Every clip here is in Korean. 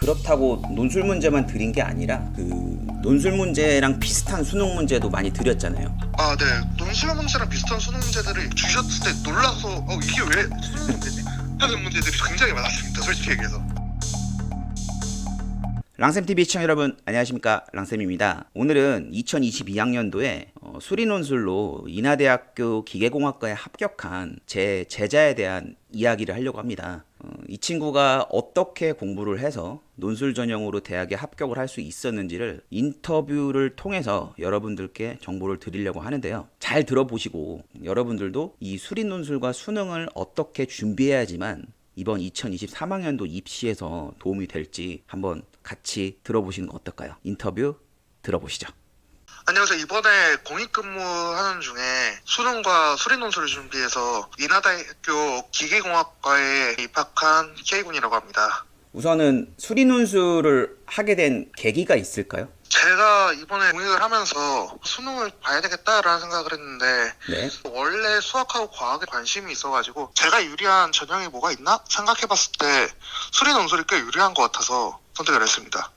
그렇다고 논술 문제만 드린 게 아니라 그 논술 문제랑 비슷한 수능 문제도 많이 드렸잖아요. 아, 네. 논술 문제랑 비슷한 수능 문제들을 주셨을 때 놀라서 이게 왜 수능 문제지? 하는 문제들이 굉장히 많았습니다. 솔직히 얘기해서. 랑쌤TV 시청자 여러분 안녕하십니까, 랑쌤입니다. 오늘은 2022학년도에 수리논술로 인하대학교 기계공학과에 합격한 제 제자에 대한 이야기를 하려고 합니다. 이 친구가 어떻게 공부를 해서 논술 전형으로 대학에 합격을 할 수 있었는지를 인터뷰를 통해서 여러분들께 정보를 드리려고 하는데요. 잘 들어보시고 여러분들도 이 수리논술과 수능을 어떻게 준비해야지만 이번 2023학년도 입시에서 도움이 될지 한번 같이 들어보시는 거 어떨까요? 인터뷰 들어보시죠. 안녕하세요. 이번에 공익근무하는 중에 수능과 수리논술을 준비해서 인하대학교 기계공학과에 입학한 K군이라고 합니다. 우선은 수리논술을 하게 된 계기가 있을까요? 제가 이번에 공익을 하면서 수능을 봐야 되겠다라는 생각을 했는데 네. 원래 수학하고 과학에 관심이 있어가지고 제가 유리한 전형이 뭐가 있나 생각해봤을 때 수리논술이 꽤 유리한 것 같아서 선택을 했습니다.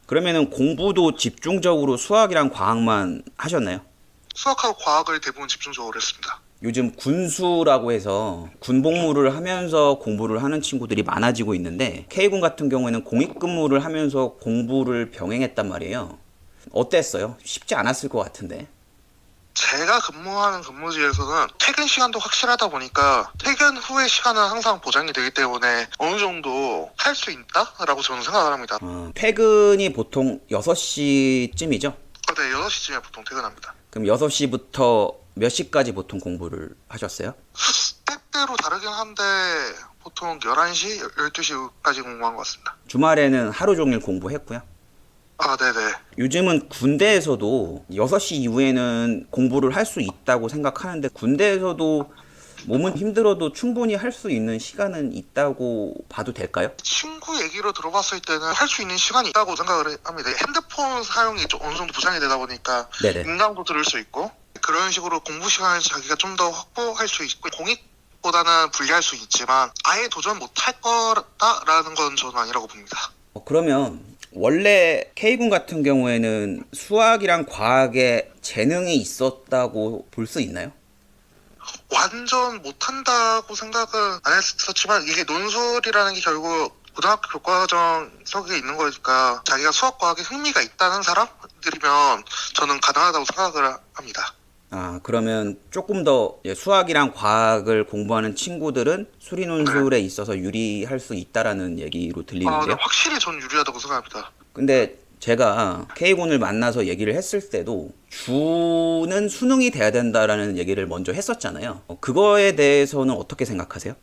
그러면은 공부도 집중적으로 수학이랑 과학만 하셨나요? 수학하고 과학을 대부분 집중적으로 했습니다. 요즘 군수라고 해서 군복무를 하면서 공부를 하는 친구들이 많아지고 있는데 K군 같은 경우에는 공익근무를 하면서 공부를 병행했단 말이에요. 어땠어요? 쉽지 않았을 것 같은데. 제가 근무하는 근무지에서는 퇴근 시간도 확실하다 보니까 퇴근 후의 시간은 항상 보장이 되기 때문에 어느 정도 할 수 있다라고 저는 생각을 합니다. 퇴근이 보통 6시쯤이죠? 네, 6시쯤에 보통 퇴근합니다. 그럼 6시부터 몇 시까지 보통 공부를 하셨어요? 때때로 다르긴 한데 보통 11시, 12시까지 공부한 것 같습니다. 주말에는 하루 종일 공부했고요. 아, 네네. 요즘은 군대에서도 6시 이후에는 공부를 할 수 있다고 생각하는데 군대에서도 몸은 힘들어도 충분히 할 수 있는 시간은 있다고 봐도 될까요? 친구 얘기로 들어봤을 때는 할 수 있는 시간이 있다고 생각을 합니다. 핸드폰 사용이 좀 어느 정도 보장이 되다 보니까 네네. 인강도 들을 수 있고 그런 식으로 공부 시간을 자기가 좀 더 확보할 수 있고 공익보다는 불리할 수 있지만 아예 도전 못할 거다라는 건 저는 아니라고 봅니다. 그러면 원래 K군 같은 경우에는 수학이랑 과학에 재능이 있었다고 볼 수 있나요? 완전 못한다고 생각은 안 했었지만 이게 논술이라는 게 결국 고등학교 교과정 속에 있는 거니까 자기가 수학과학에 흥미가 있다는 사람들이면 저는 가능하다고 생각을 합니다. 그러면 조금 더 수학이랑 과학을 공부하는 친구들은 수리논술에 있어서 유리할 수 있다라는 얘기로 네, 들리는데요. 확실히 저는 유리하다고 생각합니다. 근데 제가 K군을 만나서 얘기를 했을 때도 주는 수능이 돼야 된다라는 얘기를 먼저 했었잖아요. 그거에 대해서는 어떻게 생각하세요?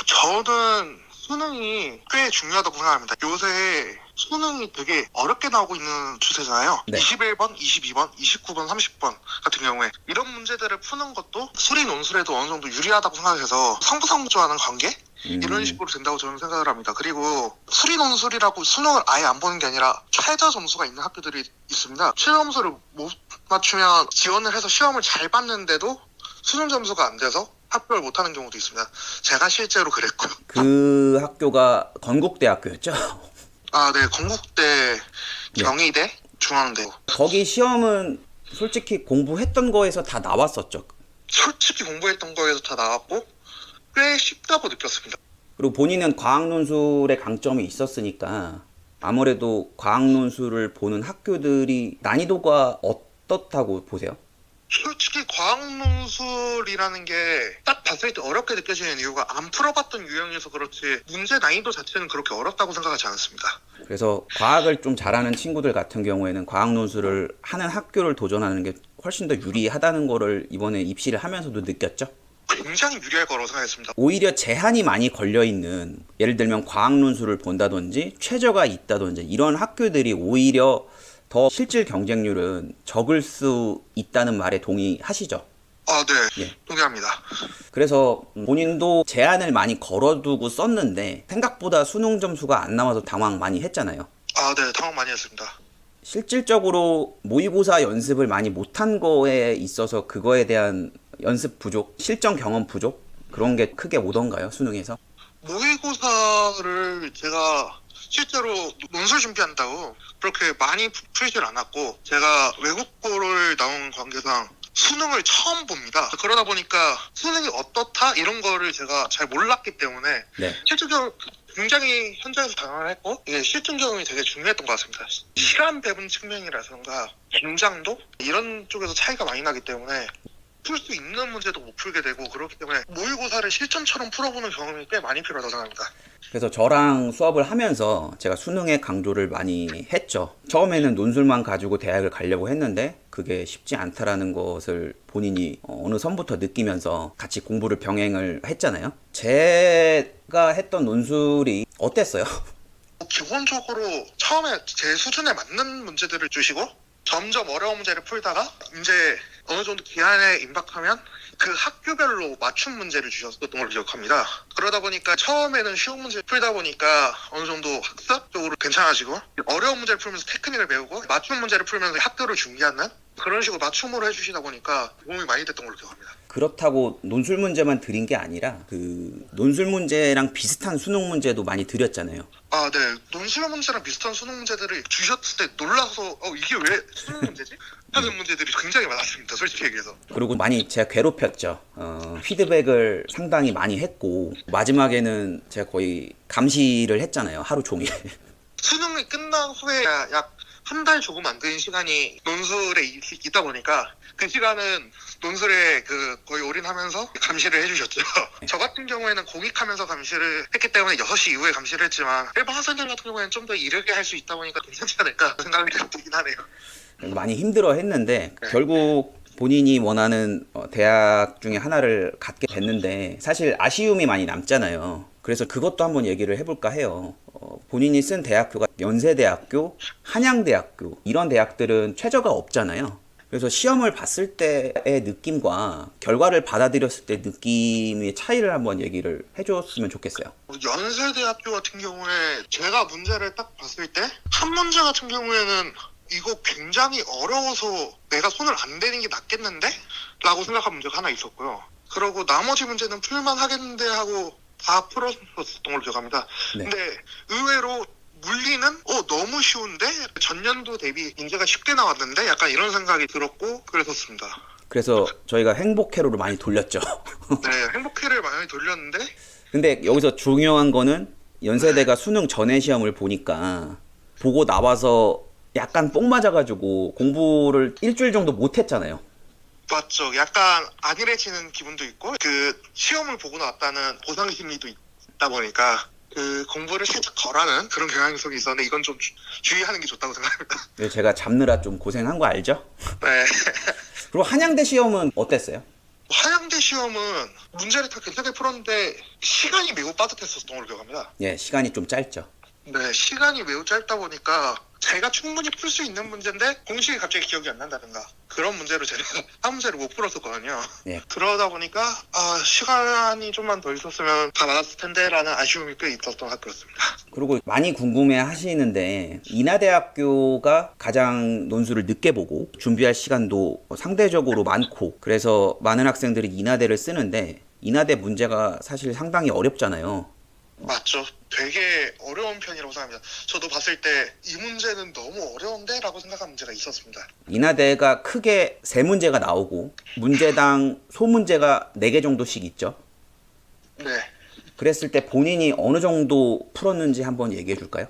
저는 수능이 꽤 중요하다고 생각합니다. 요새 수능이 되게 어렵게 나오고 있는 추세잖아요. 네. 21번, 22번, 29번, 30번 같은 경우에 이런 문제들을 푸는 것도 수리 논술에도 어느 정도 유리하다고 생각해서 상부상조하는 관계? 이런 식으로 된다고 저는 생각을 합니다. 그리고 수리 논술이라고 수능을 아예 안 보는 게 아니라 최저 점수가 있는 학교들이 있습니다. 최저 점수를 못 맞추면 지원을 해서 시험을 잘 봤는데도 수능 점수가 안 돼서 합격을 못하는 경우도 있습니다. 제가 실제로 그랬고요. 그 학교가 건국대학교였죠? 네. 건국대, 경희대, 중앙대. 거기 시험은 솔직히 공부했던 거에서 다 나왔었죠. 솔직히 공부했던 거에서 다 나왔고 꽤 쉽다고 느꼈습니다. 그리고 본인은 과학논술의 강점이 있었으니까 아무래도 과학논술을 보는 학교들이 난이도가 어떻다고 보세요? 솔직히 과학논술이라는 게 딱 봤을 때 어렵게 느껴지는 이유가 안 풀어봤던 유형이어서 그렇지 문제 난이도 자체는 그렇게 어렵다고 생각하지 않습니다. 그래서 과학을 좀 잘하는 친구들 같은 경우에는 과학논술을 하는 학교를 도전하는 게 훨씬 더 유리하다는 거를 이번에 입시를 하면서도 느꼈죠? 굉장히 유리할 거라고 생각했습니다. 오히려 제한이 많이 걸려있는, 예를 들면 과학논술을 본다든지 최저가 있다든지 이런 학교들이 오히려 더 실질 경쟁률은 적을 수 있다는 말에 동의하시죠? 네. 예. 동의합니다. 그래서 본인도 제한을 많이 걸어두고 썼는데 생각보다 수능 점수가 안 나와서 당황 많이 했잖아요. 네. 당황 많이 했습니다. 실질적으로 모의고사 연습을 많이 못한 거에 있어서 그거에 대한 연습 부족, 실전 경험 부족 그런 게 크게 오던가요, 수능에서? 모의고사를 제가 실제로 논술 준비한다고 그렇게 많이 풀질 않았고, 제가 외국고를 나온 관계상 수능을 처음 봅니다. 그러다 보니까 수능이 어떻다 이런 거를 제가 잘 몰랐기 때문에 네. 실질적으로 굉장히 현장에서 당황을 했고, 이게 실전 경험이 되게 중요했던 것 같습니다. 시간 배분 측면이라든가 긴장도 이런 쪽에서 차이가 많이 나기 때문에 풀 수 있는 문제도 못 풀게 되고, 그렇기 때문에 모의고사를 실전처럼 풀어보는 경험이 꽤 많이 필요하다고 생각합니다. 그래서 저랑 수업을 하면서 제가 수능에 강조를 많이 했죠. 처음에는 논술만 가지고 대학을 가려고 했는데 그게 쉽지 않다라는 것을 본인이 어느 선부터 느끼면서 같이 공부를 병행을 했잖아요. 제가 했던 논술이 어땠어요? 기본적으로 처음에 제 수준에 맞는 문제들을 주시고, 점점 어려운 문제를 풀다가 이제 어느 정도 기한에 임박하면 그 학교별로 맞춤 문제를 주셨던 걸로 기억합니다. 그러다 보니까 처음에는 쉬운 문제를 풀다 보니까 어느 정도 학습적으로 괜찮아지고, 어려운 문제를 풀면서 테크닉을 배우고, 맞춤 문제를 풀면서 학교를 준비하는 그런 식으로 맞춤으로 해주시다 보니까 도움이 많이 됐던 걸로 기억합니다. 그렇다고 논술 문제만 드린 게 아니라 그 논술 문제랑 비슷한 수능 문제도 많이 드렸잖아요. 아, 네. 논술 문제랑 비슷한 수능 문제들을 주셨을 때 놀라서 이게 왜 수능 문제지? 하는 문제들이 굉장히 많았습니다. 솔직히 얘기해서. 그리고 많이 제가 괴롭혔죠. 피드백을 상당히 많이 했고 마지막에는 제가 거의 감시를 했잖아요. 하루 종일. 수능이 끝난 후에 약 한 달 조금 안 된 시간이 논술에 있다 보니까 그 시간은 논술에 거의 올인하면서 감시를 해주셨죠. 저 같은 경우에는 공익하면서 감시를 했기 때문에 6시 이후에 감시를 했지만, 일반 학생들 같은 경우에는 좀 더 이르게 할 수 있다 보니까 괜찮지 않을까 생각이 들긴 하네요. 많이 힘들어 했는데 결국 본인이 원하는 대학 중에 하나를 갖게 됐는데 사실 아쉬움이 많이 남잖아요. 그래서 그것도 한번 얘기를 해볼까 해요. 본인이 쓴 대학교가 연세대학교, 한양대학교 이런 대학들은 최저가 없잖아요. 그래서 시험을 봤을 때의 느낌과 결과를 받아들였을 때 느낌의 차이를 한번 얘기를 해줬으면 좋겠어요. 연세대학교 같은 경우에 제가 문제를 딱 봤을 때 한 문제 같은 경우에는 이거 굉장히 어려워서 내가 손을 안 대는 게 낫겠는데? 라고 생각한 문제가 하나 있었고요. 그리고 나머지 문제는 풀만 하겠는데 하고 다 풀었었던 걸로 기억합니다. 네. 근데 의외로 물리는 너무 쉬운데? 전년도 대비 문제가 쉽게 나왔는데? 약간 이런 생각이 들었고 그랬었습니다. 그래서 저희가 행복회로를 많이 돌렸죠. 네, 행복회를 많이 돌렸는데, 근데 여기서 중요한 거는 연세대가 수능 전에 시험을 보니까 보고 나와서 약간 뽕 맞아가지고 공부를 일주일 정도 못했잖아요. 맞죠. 약간 안일해지는 기분도 있고, 시험을 보고 나왔다는 보상 심리도 있다 보니까 공부를 살짝 덜하는 그런 경향성이 있었는데, 이건 좀 주의하는 게 좋다고 생각합니다. 그래서 제가 잡느라 좀 고생한 거 알죠? 네. 그리고 한양대 시험은 어땠어요? 한양대 시험은 문제를 다 괜찮게 풀었는데 시간이 매우 빠듯했었던 걸로 기억합니다. 예, 시간이 좀 짧죠. 네, 시간이 매우 짧다 보니까 제가 충분히 풀 수 있는 문제인데 공식이 갑자기 기억이 안 난다든가 그런 문제로 제가 한 문제를 못 풀었었거든요. 예. 그러다 보니까 시간이 좀만 더 있었으면 다 맞았을 텐데 라는 아쉬움이 꽤 있었던 학교였습니다. 그리고 많이 궁금해 하시는데 인하대학교가 가장 논술을 늦게 보고 준비할 시간도 상대적으로 많고 그래서 많은 학생들이 인하대를 쓰는데 인하대 문제가 사실 상당히 어렵잖아요. 맞죠. 되게 어려운 편이라고 생각합니다. 저도 봤을 때 이 문제는 너무 어려운데? 라고 생각한 문제가 있었습니다. 인하대가 크게 3문제가 나오고 문제당 소문제가 4개 정도씩 있죠. 네. 그랬을 때 본인이 어느 정도 풀었는지 한번 얘기해 줄까요?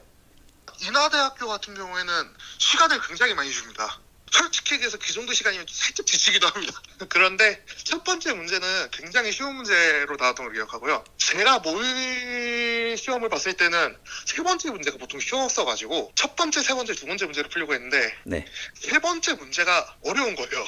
인하대학교 같은 경우에는 시간을 굉장히 많이 줍니다. 솔직히 얘기해서 그 정도 시간이면 살짝 지치기도 합니다. 그런데 첫 번째 문제는 굉장히 쉬운 문제로 나왔던 걸 기억하고요. 제가 모의 시험을 봤을 때는 세 번째 문제가 보통 쉬웠어가지고 첫 번째, 세 번째, 두 번째 문제를 풀려고 했는데 네. 세 번째 문제가 어려운 거예요.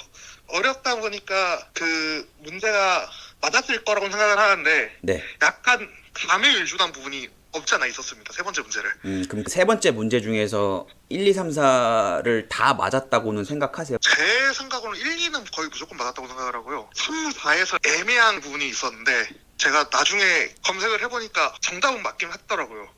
어렵다 보니까 그 문제가 맞았을 거라고 생각을 하는데 네. 약간 감에 일준한 부분이 없지 않아 있었습니다. 세 번째 문제를. 그럼 세 번째 문제 중에서 1, 2, 3, 4를 다 맞았다고는 생각하세요? 제 생각으로는 1, 2는 거의 무조건 맞았다고 생각을 하고요. 3, 4에서 애매한 부분이 있었는데 제가 나중에 검색을 해보니까 정답은 맞긴 했더라고요.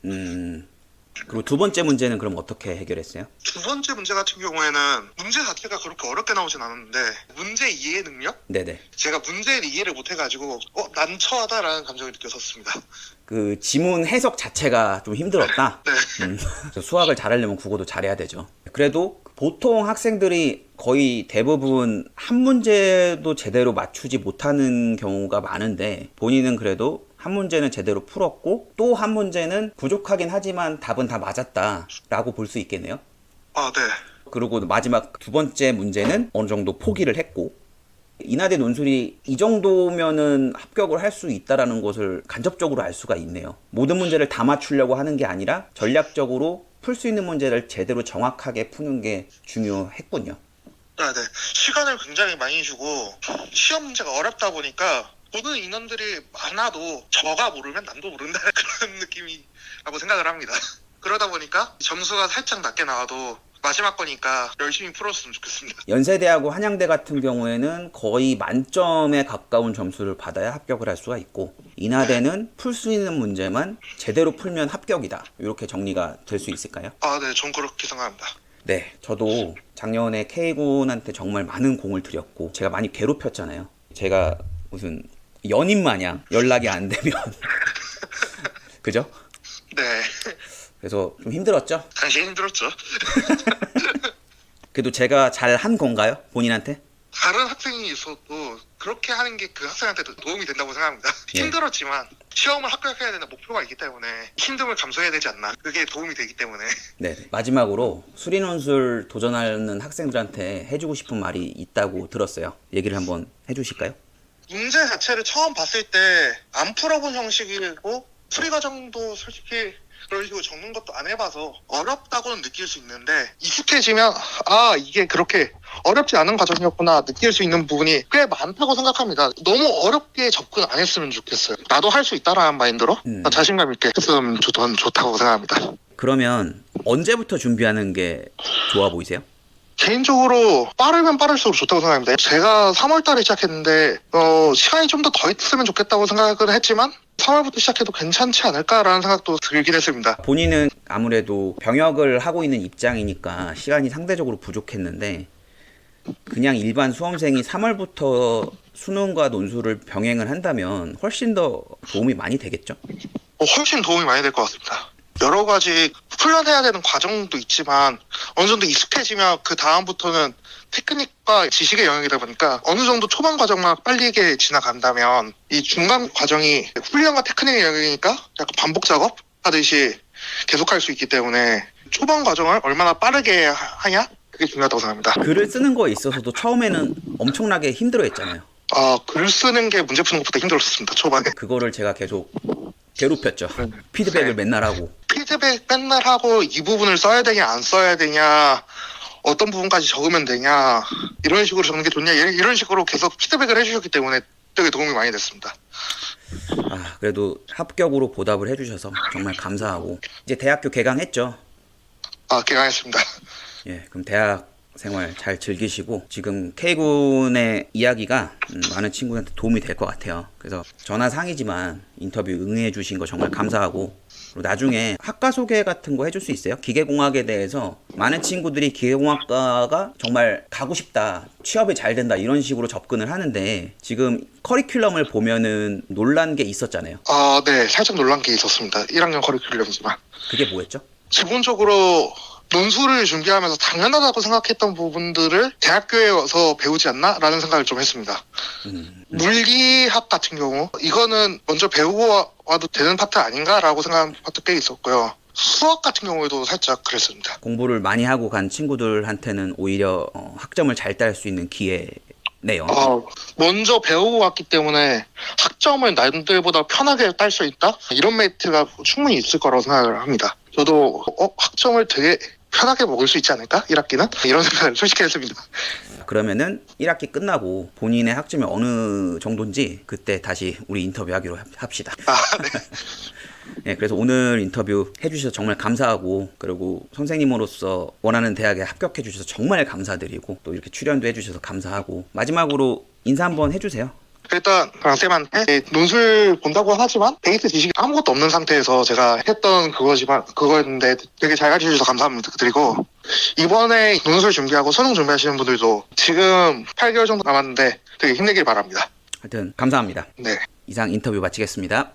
그리고 두 번째 문제는 그럼 어떻게 해결했어요? 두 번째 문제 같은 경우에는 문제 자체가 그렇게 어렵게 나오진 않았는데 문제 이해 능력? 네네. 제가 문제를 이해를 못해가지고 난처하다라는 감정이 느껴졌습니다. 그 지문 해석 자체가 좀 힘들었다. 네. 그래서 수학을 잘하려면 국어도 잘해야 되죠. 그래도 보통 학생들이 거의 대부분 한 문제도 제대로 맞추지 못하는 경우가 많은데 본인은 그래도 한 문제는 제대로 풀었고 또 한 문제는 부족하긴 하지만 답은 다 맞았다라고 볼 수 있겠네요. 아, 네. 그리고 마지막 두 번째 문제는 어느 정도 포기를 했고 인하대 논술이 이 정도면은 합격을 할 수 있다라는 것을 간접적으로 알 수가 있네요. 모든 문제를 다 맞추려고 하는 게 아니라 전략적으로 풀 수 있는 문제를 제대로 정확하게 푸는 게 중요했군요. 아, 네. 시간을 굉장히 많이 주고 시험 문제가 어렵다 보니까 보는 인원들이 많아도 저가 모르면 남도 모른다 그런 느낌이라고 생각을 합니다. 그러다 보니까 점수가 살짝 낮게 나와도 마지막 거니까 열심히 풀었으면 좋겠습니다. 연세대하고 한양대 같은 경우에는 거의 만점에 가까운 점수를 받아야 합격을 할 수가 있고 인하대는 풀 수 있는 문제만 제대로 풀면 합격이다. 이렇게 정리가 될 수 있을까요? 아, 네. 전 그렇게 생각합니다. 네, 저도 작년에 K군한테 정말 많은 공을 들였고 제가 많이 괴롭혔잖아요. 제가 무슨 연인 마냥 연락이 안 되면 그죠? 네. 그래서 좀 힘들었죠? 당시에 힘들었죠. 그래도 제가 잘 한 건가요? 본인한테? 다른 학생이 있어도 그렇게 하는 게 그 학생한테도 도움이 된다고 생각합니다. 예. 힘들었지만 시험을 합격해야 되는 목표가 있기 때문에 힘듦을 감수해야 되지 않나. 그게 도움이 되기 때문에. 네. 마지막으로 수리논술 도전하는 학생들한테 해주고 싶은 말이 있다고 들었어요. 얘기를 한번 해주실까요? 문제 자체를 처음 봤을 때 안 풀어본 형식이고 풀이 과정도 솔직히 그런 식으로 적는 것도 안 해봐서 어렵다고는 느낄 수 있는데 익숙해지면 아 이게 그렇게 어렵지 않은 과정이었구나 느낄 수 있는 부분이 꽤 많다고 생각합니다. 너무 어렵게 접근 안 했으면 좋겠어요. 나도 할 수 있다라는 마인드로 자신감 있게 했으면 좋다고 생각합니다. 그러면 언제부터 준비하는 게 좋아 보이세요? 개인적으로 빠르면 빠를수록 좋다고 생각합니다. 제가 3월 달에 시작했는데 시간이 좀 더 있으면 좋겠다고 생각을 했지만 3월부터 시작해도 괜찮지 않을까라는 생각도 들긴 했습니다. 본인은 아무래도 병역을 하고 있는 입장이니까 시간이 상대적으로 부족했는데 그냥 일반 수험생이 3월부터 수능과 논술을 병행을 한다면 훨씬 더 도움이 많이 되겠죠? 훨씬 도움이 많이 될 것 같습니다. 여러 가지 훈련해야 되는 과정도 있지만 어느 정도 익숙해지면 그 다음부터는 테크닉과 지식의 영역이다 보니까 어느 정도 초반 과정만 빠르게 지나간다면 이 중간 과정이 훈련과 테크닉의 영역이니까 약간 반복 작업 하듯이 계속할 수 있기 때문에 초반 과정을 얼마나 빠르게 하냐 그게 중요하다고 생각합니다. 글을 쓰는 거에 있어서도 처음에는 엄청나게 힘들어했잖아요. 글 쓰는 게 문제 푸는 것보다 힘들었습니다. 초반에. 그거를 제가 계속 괴롭혔죠. 피드백을 맨날 하고. 피드백 맨날 하고 이 부분을 써야 되냐 안 써야 되냐 어떤 부분까지 적으면 되냐 이런 식으로 적는 게 좋냐 이런 식으로 계속 피드백을 해주셨기 때문에 되게 도움이 많이 됐습니다. 그래도 합격으로 보답을 해주셔서 정말 감사하고 이제 대학교 개강했죠. 개강했습니다. 예, 그럼 대학 생활 잘 즐기시고 지금 K군의 이야기가 많은 친구들한테 도움이 될 것 같아요. 그래서 전화 상이지만 인터뷰 응해 주신 거 정말 감사하고 그리고 나중에 학과 소개 같은 거 해줄 수 있어요? 기계공학에 대해서 많은 친구들이 기계공학과가 정말 가고 싶다, 취업이 잘 된다 이런 식으로 접근을 하는데 지금 커리큘럼을 보면은 놀란 게 있었잖아요. 네, 살짝 놀란 게 있었습니다. 1학년 커리큘럼이지만 그게 뭐였죠? 기본적으로 논술을 준비하면서 당연하다고 생각했던 부분들을 대학교에 와서 배우지 않나? 라는 생각을 좀 했습니다. 물리학 같은 경우 이거는 먼저 배우고 와도 되는 파트 아닌가? 라고 생각한 파트 꽤 있었고요. 수학 같은 경우에도 살짝 그랬습니다. 공부를 많이 하고 간 친구들한테는 오히려 학점을 잘 딸 수 있는 기회네요. 먼저 배우고 왔기 때문에 학점을 남들보다 편하게 딸 수 있다? 이런 메리트가 충분히 있을 거라고 생각을 합니다. 저도 학점을 되게 편하게 먹을 수 있지 않을까? 1학기는? 이런 생각을 솔직히 했습니다. 그러면은 1학기 끝나고 본인의 학점이 어느 정도인지 그때 다시 우리 인터뷰하기로 합시다. 네. 네, 그래서 오늘 인터뷰 해주셔서 정말 감사하고 그리고 선생님으로서 원하는 대학에 합격해 주셔서 정말 감사드리고 또 이렇게 출연도 해주셔서 감사하고 마지막으로 인사 한번 해주세요. 일단 랑쌤한테 논술 본다고 하지만 베이스 지식이 아무것도 없는 상태에서 제가 했던 그거였는데 되게 잘 가르쳐주셔서 감사합니다. 그리고 이번에 논술 준비하고 수능 준비하시는 분들도 지금 8개월 정도 남았는데 되게 힘내길 바랍니다. 하여튼 감사합니다. 네. 이상 인터뷰 마치겠습니다.